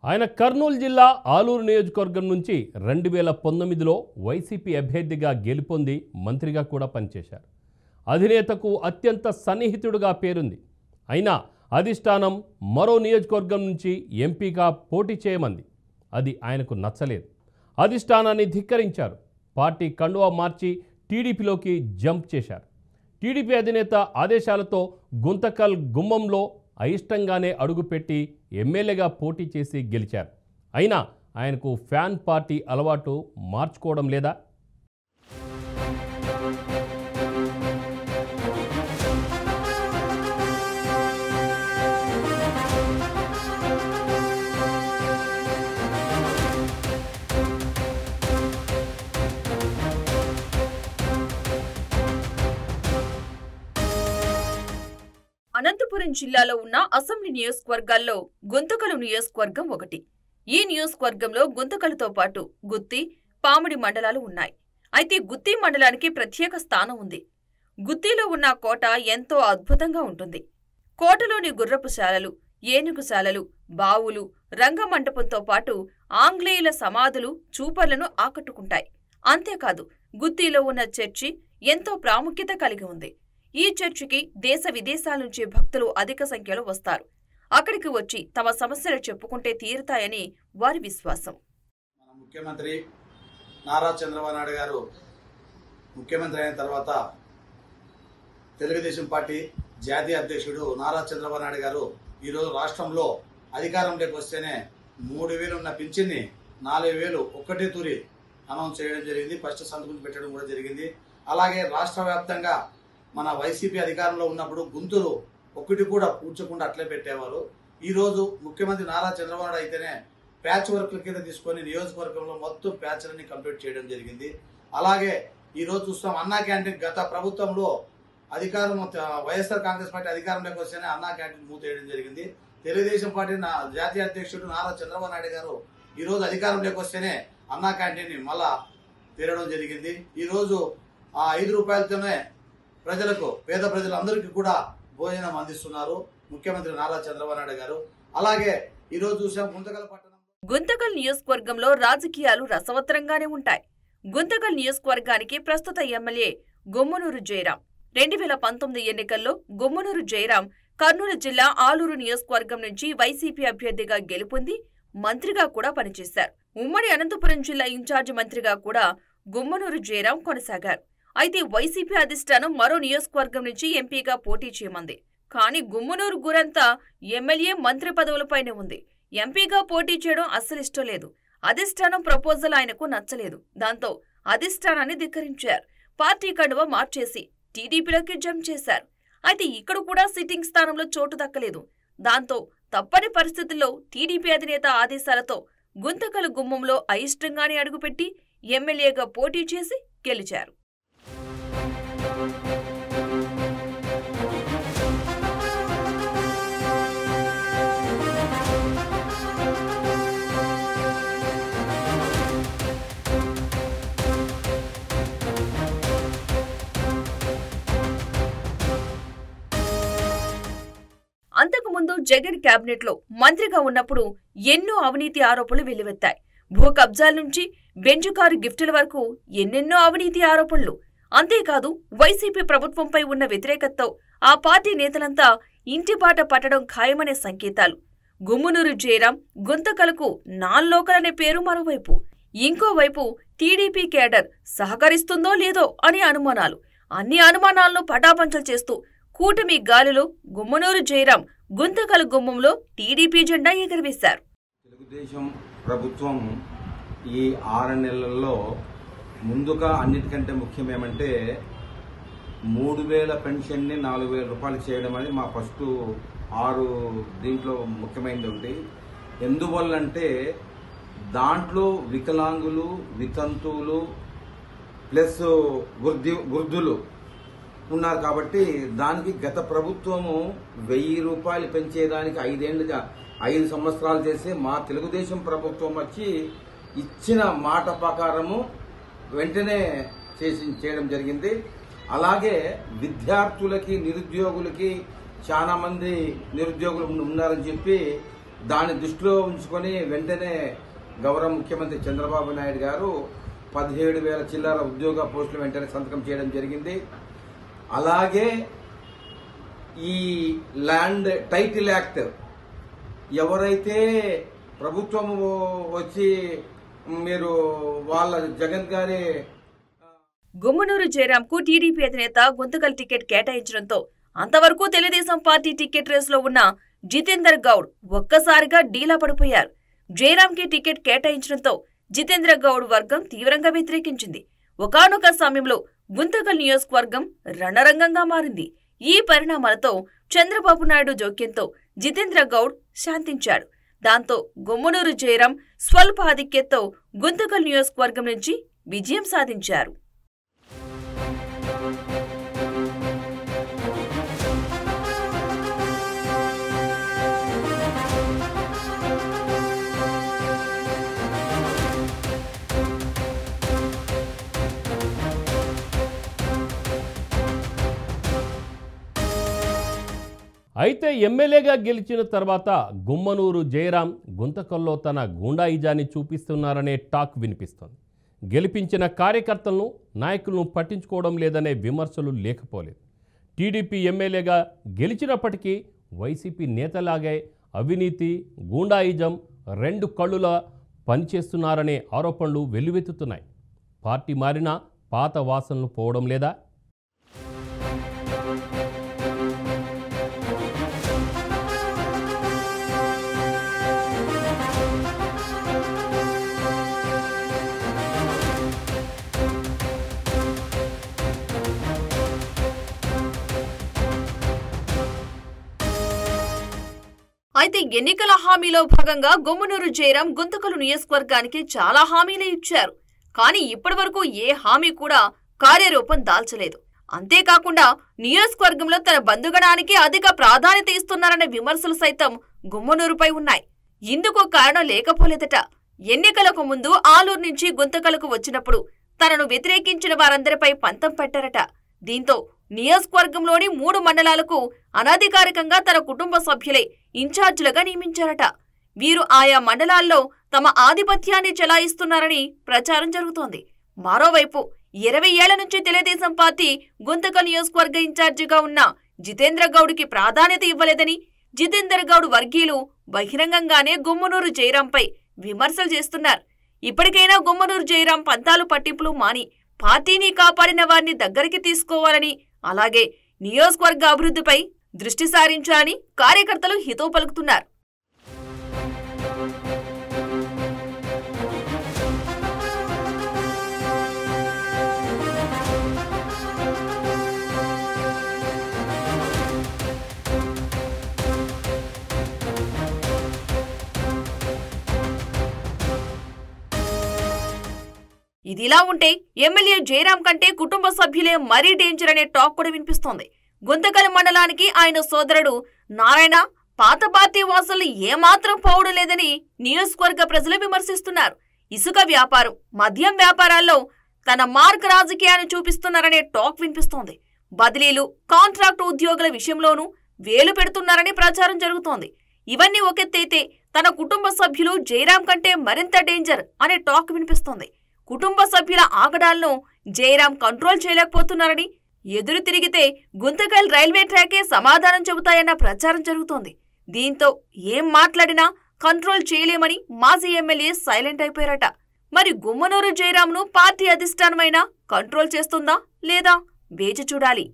ఆయన కర్నూలు జిల్లా ఆలూరు నియోజకవర్గం నుంచి 2019లో వైసీపీ అభ్యర్థిగా గెలుపొంది మంత్రిగా కూడా పనిచేశారు. అధినేతకు అత్యంత సన్నిహితుడుగా పేరుంది. అయినా అధిష్టానం మరో నియోజకవర్గం నుంచి ఎంపీగా పోటీ చేయమంది. అది ఆయనకు నచ్చలేదు. అధిష్టానాన్ని ధిక్కరించారు. పార్టీ కండువా మార్చి టీడీపీలోకి జంప్ చేశారు. టీడీపీ అధినేత ఆదేశాలతో గుంతకల్ గుమ్మంలో అయిష్టంగానే అడుగుపెట్టి ఎమ్మెల్యేగా పోటీ చేసి గెలిచారు. అయినా ఆయనకు ఫ్యాన్ పార్టీ అలవాటు మార్చుకోవడం లేదా? అనంతపురం జిల్లాలో ఉన్న అసెంబ్లీ నియోజకవర్గాల్లో గుంతకల్ నియోజకవర్గం ఒకటి. ఈ నియోజకవర్గంలో గుంతకల్తో పాటు గుత్తి, పామిడి మండలాలు ఉన్నాయి. అయితే గుత్తి మండలానికి ప్రత్యేక స్థానం ఉంది. గుత్తిలో ఉన్న కోట ఎంతో అద్భుతంగా ఉంటుంది. కోటలోని గుర్రపుశాలలు, ఏనుగుశాలలు, బావులు, రంగమంటపంతో పాటు ఆంగ్లేయుల సమాధులు చూపర్లను ఆకట్టుకుంటాయి. అంతేకాదు గుత్తిలో ఉన్న చర్చి ఎంతో ప్రాముఖ్యత కలిగి ఉంది. ఈ చర్చికి దేశ విదేశాల నుంచి భక్తులు అధిక సంఖ్యలో వస్తారు. అక్కడికి వచ్చి తమ సమస్యలు చెప్పుకుంటే తీరుతాయని వారి విశ్వాసం. మన ముఖ్యమంత్రి నారా చంద్రబాబు నాయుడు గారు ముఖ్యమంత్రి అయిన తర్వాత తెలుగుదేశం పార్టీ జాతీయ అధ్యక్షుడు నారా చంద్రబాబు నాయుడు గారు ఈరోజు రాష్ట్రంలో అధికారంలోకి వస్తేనే 3,000 ఉన్న పింఛన్ని 4,000 ఒక్కటే తూరి అనౌన్స్ చేయడం జరిగింది. ఫస్ట్ సంతకం పెట్టడం కూడా జరిగింది. అలాగే రాష్ట్ర వ్యాప్తంగా మన వైసీపీ అధికారంలో ఉన్నప్పుడు గుంతులు ఒక్కటి కూడా పూడ్చకుండా అట్లే పెట్టేవారు. ఈరోజు ముఖ్యమంత్రి నారా చంద్రబాబు నాయుడు అయితేనే ప్యాచ్ వర్క్ల కింద తీసుకొని నియోజకవర్గంలో మొత్తం ప్యాచ్లన్నీ కంప్లీట్ చేయడం జరిగింది. అలాగే ఈరోజు చూస్తాం అన్నా క్యాంటీన్ గత ప్రభుత్వంలో అధికారం వైఎస్ఆర్ కాంగ్రెస్ పార్టీ అధికారంలోకి వస్తేనే అన్నా క్యాంటీన్ మూతేయడం జరిగింది. తెలుగుదేశం పార్టీ జాతీయ అధ్యక్షుడు నారా చంద్రబాబు నాయుడు గారు ఈరోజు అధికారంలోకి వస్తేనే అన్నా క్యాంటీన్ని మళ్ళా తీరడం జరిగింది. ఈరోజు ఆ 5 రూపాయలతోనే ప్రజలకు, పేద ప్రజలందరికీ కూడా భోజనం అందిస్తున్నారు ముఖ్యమంత్రి నారా చంద్రబాబు నాయుడు గారు. అలాగే ఈరోజు చూసాం గుంతకల్ పట్టణం. గుంతకల్ నియోజకవర్గంలో రాజకీయాలు రసవత్తరంగానే ఉంటాయి. గుంతకల్ నియోజకవర్గానికి ప్రస్తుత ఎమ్మెల్యే గుమ్మనూరు జయరాం. 2019 ఎన్నికల్లో గుమ్మనూరు జయరాం కర్నూలు జిల్లా ఆలూరు నియోజకవర్గం నుంచి వైసీపీ అభ్యర్థిగా గెలుపొంది మంత్రిగా కూడా పనిచేశారు. ఉమ్మడి అనంతపురం జిల్లా ఇన్ఛార్జి మంత్రిగా కూడా గుమ్మనూరు జయరాం కొనసాగారు. అయితే వైసీపీ అధిష్టానం మరో నియోజకవర్గం నుంచి ఎంపీగా పోటీ చేయమంది. కానీ గుమ్మనూరు గురంతా ఎమ్మెల్యే, మంత్రి పదవులపైనే ఉంది. ఎంపీగా పోటీ చేయడం అస్సలు ఇష్టం లేదు. అధిష్టానం ప్రపోజల్ ఆయనకు నచ్చలేదు. దాంతో అధిష్టానాన్ని ధిక్కరించారు. పార్టీ కండువా మార్చేసి టీడీపీలోకి జంప్ చేశారు. అయితే ఇక్కడ కూడా సిట్టింగ్ స్థానంలో చోటు దక్కలేదు. దాంతో తప్పని పరిస్థితుల్లో టీడీపీ అధినేత ఆదేశాలతో గుంతకల్ గుమ్మంలో అయిష్టంగానే అడుగుపెట్టి ఎమ్మెల్యేగా పోటీ చేసి గెలిచారు. అంతకుముందు జగన్ కేబినెట్ లో మంత్రిగా ఉన్నప్పుడు ఎన్నో అవినీతి ఆరోపణలు వెల్లువెత్తాయి. భూ కబ్జాల నుంచి బెంచ్ కారు గిఫ్టుల వరకు ఎన్నెన్నో అవినీతి ఆరోపణలు. అంతేకాదు వైసీపీ ప్రభుత్వంపై ఉన్న వ్యతిరేకతతో ఆ పార్టీ నేతలంతా ఇంటిబాట పట్టడం ఖాయమనే సంకేతాలు. గుమ్మనూరు జయరాం గుంతకలకు నాల్లోకలనే పేరు మరోవైపు. ఇంకోవైపు టీడీపీ కేడర్ సహకరిస్తుందో లేదో అనే అనుమానాలు. అన్ని అనుమానాలను పటాపంచలు చేస్తూ కూటమి గాలిలో గుమ్మనూరు జయరాం గుంతకల్ గుమ్మంలో టీడీపీ జెండా ఎగరవేశారు. తెలుగుదేశం ప్రభుత్వం ఈ 6 నెలల్లో ముందుగా అన్నిటికంటే ముఖ్యం ఏమంటే 3,000 పెన్షన్ని 4,000 రూపాయలు చేయడం అనేది మా ఫస్ట్ 6 దీంట్లో ముఖ్యమైనది ఒకటి. ఎందువల్లంటే దాంట్లో వికలాంగులు, వితంతువులు ప్లస్ వృద్ధులు ఉన్నారు కాబట్టి దానికి గత ప్రభుత్వము 1,000 రూపాయలు పెంచేదానికి 5 సంవత్సరాలు చేసి మా తెలుగుదేశం ప్రభుత్వం వచ్చి ఇచ్చిన మాట ప్రకారము వెంటనే చేయడం జరిగింది. అలాగే విద్యార్థులకి, నిరుద్యోగులకి చాలా మంది నిరుద్యోగులు ఉన్నారని చెప్పి దాన్ని దృష్టిలో ఉంచుకొని వెంటనే గౌరవ ముఖ్యమంత్రి చంద్రబాబు నాయుడు గారు 17,000 చిల్లర ఉద్యోగ పోస్టులు వెంటనే సంతకం చేయడం జరిగింది. అలాగే ఈ ల్యాండ్ టైటిల్ యాక్ట్ ఎవరైతే ప్రభుత్వం వచ్చి మీరు వాళ్ళ జగన్ గారి గుమ్మనూరు జయరాంకు టీడీపీ అధినేత గుంతకల్ టికెట్ కేటాయించడంతో అంతవరకు తెలుగుదేశం పార్టీ టికెట్ రేసులో ఉన్న జితేందర్ గౌడ్ ఒక్కసారిగా డీలా పడిపోయారు. జయరాంకి టికెట్ కేటాయించడంతో జితేంద్ర గౌడ్ వర్గం తీవ్రంగా వ్యతిరేకించింది. ఒకానొక సమయంలో గుంతకల్ నియోజకవర్గం రణరంగంగా మారింది. ఈ పరిణామాలతో చంద్రబాబు నాయుడు జోక్యంతో జితేంద్ర గౌడ్ శాంతించాడు. దాంతో గుమ్మనూరు జయరాం స్వల్ప ఆధిక్యతతో గుంతకల్ నియోజకవర్గం నుంచి విజయం సాధించారు. అయితే ఎమ్మెల్యేగా గెలిచిన తర్వాత గుమ్మనూరు జయరాం గుంతకల్లో తన గూండాయిజాన్ని చూపిస్తున్నారనే టాక్ వినిపిస్తోంది. గెలిపించిన కార్యకర్తలను నాయకులను పట్టించుకోవడం లేదనే విమర్శలు లేకపోలేదు. టీడీపీ ఎమ్మెల్యేగా గెలిచినప్పటికీ వైసీపీ నేతలాగే అవినీతి, గూండాయిజం రెండు కళ్ళులా పనిచేస్తున్నారనే ఆరోపణలు వెల్లువెత్తుతున్నాయి. పార్టీ మారినా పాత వాసనలు పోవడం లేదా? అయితే ఎన్నికల హామీలో భాగంగా గుమ్మనూరు జయరాం గుంతకల్ నియోజకవర్గానికి చాలా హామీలే ఇచ్చారు. కానీ ఇప్పటివరకు ఏ హామీ కూడా కార్యరూపం దాల్చలేదు. అంతేకాకుండా నియోజకవర్గంలో తన బంధుగణానికి అధిక ప్రాధాన్యత ఇస్తున్నారనే విమర్శలు సైతం గుమ్మనూరుపై ఉన్నాయి. ఇందుకు కారణం లేకపోలేదట. ఎన్నికలకు ముందు ఆలూరు నుంచి గుంతకలకు వచ్చినప్పుడు తనను వ్యతిరేకించిన వారందరిపై పంతం పెట్టారట. దీంతో నియోజకవర్గంలోని 3 మండలాలకు అనధికారికంగా తన కుటుంబ సభ్యులే ఇన్ఛార్జీలుగా నియమించారట. వీరు ఆయా మండలాల్లో తమ ఆధిపత్యాన్ని చెలాయిస్తున్నారని ప్రచారం జరుగుతోంది. మరోవైపు 20 ఏళ్ల నుంచి తెలుగుదేశం పార్టీ గుంతకల్ నియోజకవర్గ ఇన్ఛార్జిగా ఉన్న జితేంద్ర గౌడ్కి ప్రాధాన్యత ఇవ్వలేదని జితేందర్ గౌడ్ వర్గీయులు బహిరంగంగానే గుమ్మనూరు జయరాంపై విమర్శలు చేస్తున్నారు. ఇప్పటికైనా గుమ్మనూరు జయరాం పంతాలు పట్టింపులు మాని పార్టీని కాపాడిన వారిని దగ్గరికి తీసుకోవాలని, అలాగే నియోజకవర్గ అభివృద్ధిపై దృష్టి సారించాలని కార్యకర్తలు హితవు పలుకుతున్నారు. ఇదిలా ఉంటే ఎమ్మెల్యే జయరాం కంటే కుటుంబ సభ్యులే మరీ డేంజర్ అనే టాక్ కూడా వినిపిస్తోంది. గుంతకల్ మండలానికి ఆయన సోదరుడు నారాయణ పాత పార్టీ వాసులు ఏమాత్రం పోవడం లేదని నియోజకవర్గ ప్రజలు విమర్శిస్తున్నారు. ఇసుక వ్యాపారం, మద్యం వ్యాపారాల్లో తన మార్క్ రాజకీయాన్ని చూపిస్తున్నారనే టాక్ వినిపిస్తోంది. బదిలీలు, కాంట్రాక్టు ఉద్యోగుల విషయంలోనూ వేలు పెడుతున్నారని ప్రచారం జరుగుతోంది. ఇవన్నీ ఒకెత్తైతే తన కుటుంబ సభ్యులు జయరాం కంటే మరింత డేంజర్ అనే టాక్ వినిపిస్తోంది. కుటుంబ సభ్యుల ఆగడాలను జయరాం కంట్రోల్ చేయలేకపోతున్నారని, ఎదురు తిరిగితే గుంతకల్ రైల్వే ట్రాకే సమాధానం చెబుతాయన్న ప్రచారం జరుగుతోంది. దీంతో ఏం మాట్లాడినా కంట్రోల్ చేయలేమని మాజీ ఎమ్మెల్యే సైలెంట్ అయిపోయారట. మరి గుమ్మనూరు జయరాంను పార్టీ అధిష్టానమైనా కంట్రోల్ చేస్తుందా లేదా వేచి చూడాలి.